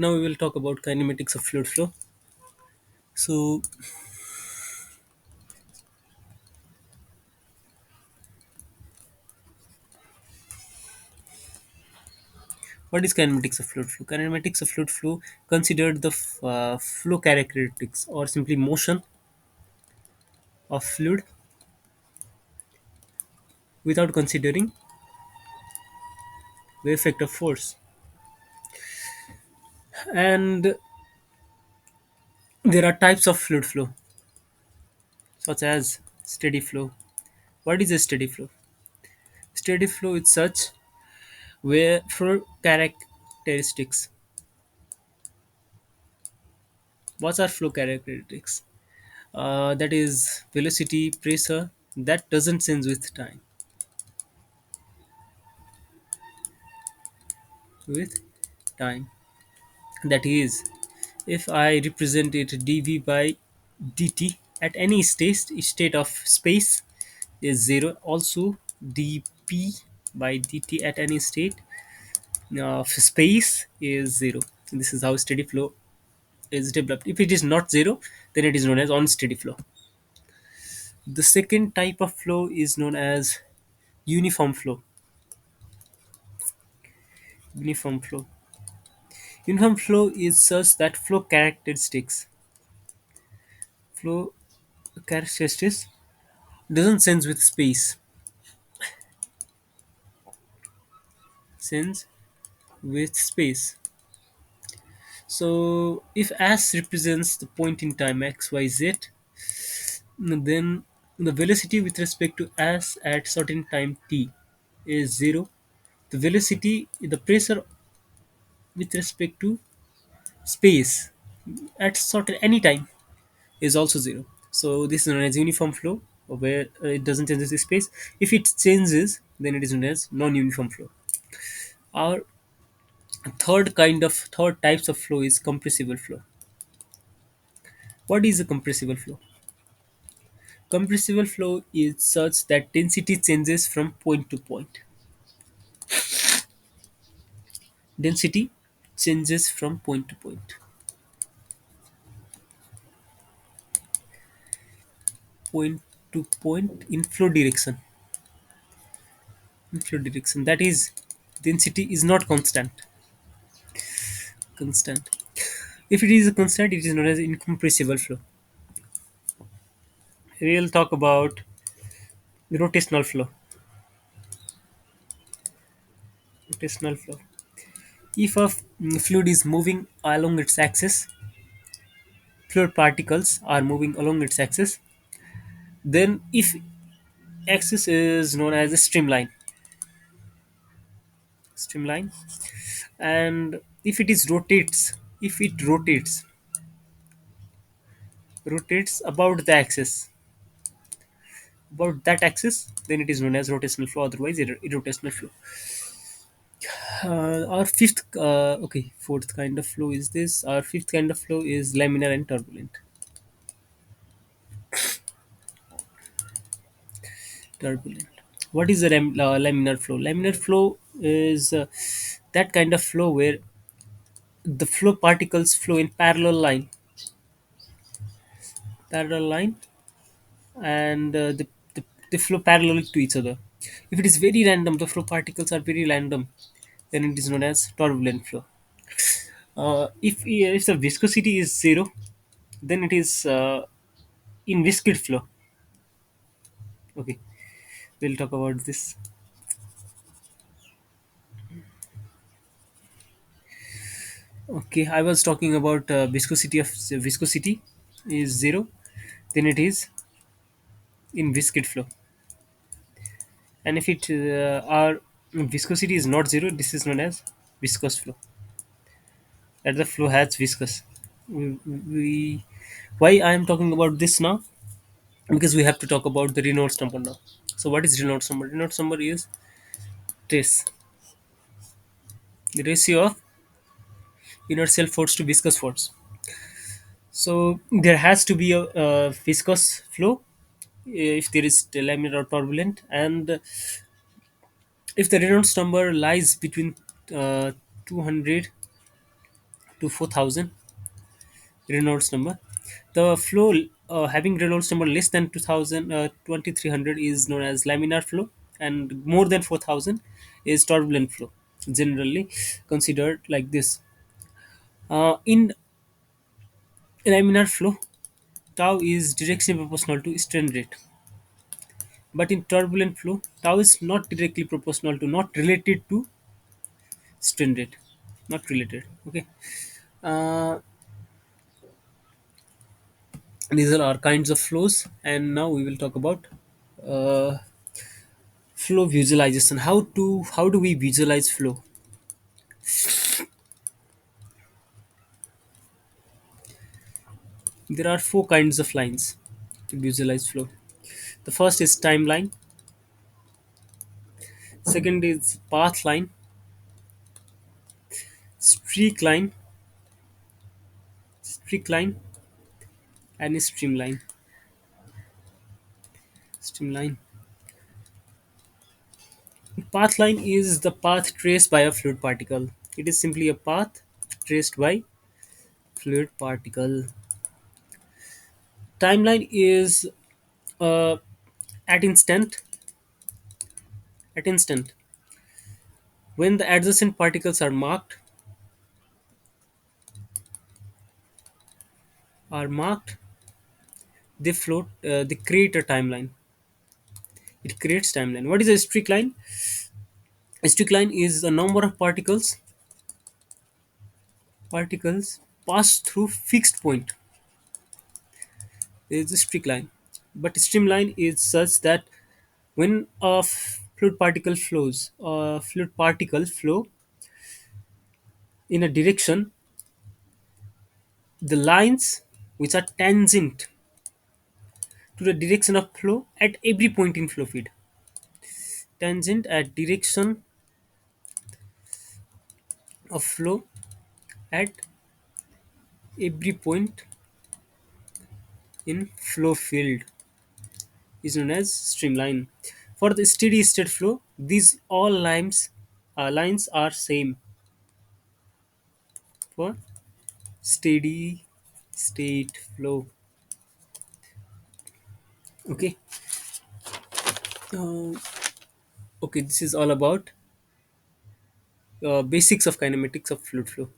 Now we will talk about kinematics of fluid flow. So, what is kinematics of fluid flow? Kinematics of fluid flow considered the flow characteristics or simply motion of fluid without considering the effect of force. And there are types of fluid flow, such as steady flow. What is a steady flow? Steady flow is such where flow characteristics. What are flow characteristics? That is velocity, pressure that doesn't change with time. With time. That is, if I represent it dv by dt at any state of space is zero. Also, dp by dt at any state of space is zero. This is how steady flow is developed. If it is not zero, then it is known as unsteady flow. The second type of flow is known as uniform flow. Uniform flow. Uniform flow is such that flow characteristics doesn't change with space, change with space. So if s represents the point in time x, y, z, then the velocity with respect to s at certain time t is zero. The velocity, the pressure with respect to space at certain any time is also zero. So this is known as uniform flow, where it doesn't change with space. If it changes, then it is known as non-uniform flow. Our third types of flow is compressible flow. What is a compressible flow? Compressible flow is such that density changes from point to point. Density changes from point to point. Point to point in flow direction. In flow direction. That is, density is not constant. Constant. If it is a constant, it is known as incompressible flow. We'll talk about rotational flow. Rotational flow. If a fluid is moving along its axis, fluid particles are moving along its axis, then if axis is known as a streamline, and if it rotates about that axis, then it is known as rotational flow, otherwise irrotational flow. Our fourth kind of flow is this. Our fifth kind of flow is laminar and turbulent. What is a laminar flow? Laminar flow is that kind of flow where the flow particles flow in parallel line, and they flow parallel to each other. If it is very random, the flow particles are very random, then it is known as turbulent flow. If the viscosity is zero, then it is in viscid flow. Okay, we'll talk about this. Okay, I was talking about viscosity is zero, then it is in viscid flow. And if it our viscosity is not zero, this is known as viscous flow. That the flow has viscous. We Why I am talking about this now? Because we have to talk about the Reynolds number now. So what is Reynolds number? Reynolds number is this, the ratio of inertial force to viscous force. So there has to be a viscous flow if there is laminar or turbulent, and if the Reynolds number lies between 200 to 4000 Reynolds number. The flow having Reynolds number less than 2000 2300 is known as laminar flow, and more than 4000 is turbulent flow, generally considered like this. In laminar flow, tau is directly proportional to strain rate, but in turbulent flow, tau is not directly proportional to, not related to strain rate, not related. Okay. uh, these are our kinds of flows, and now we will talk about uh, flow visualization. How do we visualize flow? There are four kinds of lines to visualize flow. The first is timeline, second is path line, streak line, streak line, and streamline. Path line is the path traced by a fluid particle. It is simply a path traced by fluid particle. Timeline is uh, at instant at instant when the adjacent particles are marked, they float. They create a timeline. It creates timeline. What is a streak line? A streak line is the number of particles pass through fixed point. There is a streak line, but streamline is such that when a fluid particle flow in a direction, the lines which are tangent to the direction of flow at every point in flow feed, tangent at direction of flow at every point in flow field, is known as streamline. For the steady state flow, these all lines are same for steady state flow. Okay. Uh, okay, this is all about basics of kinematics of fluid flow.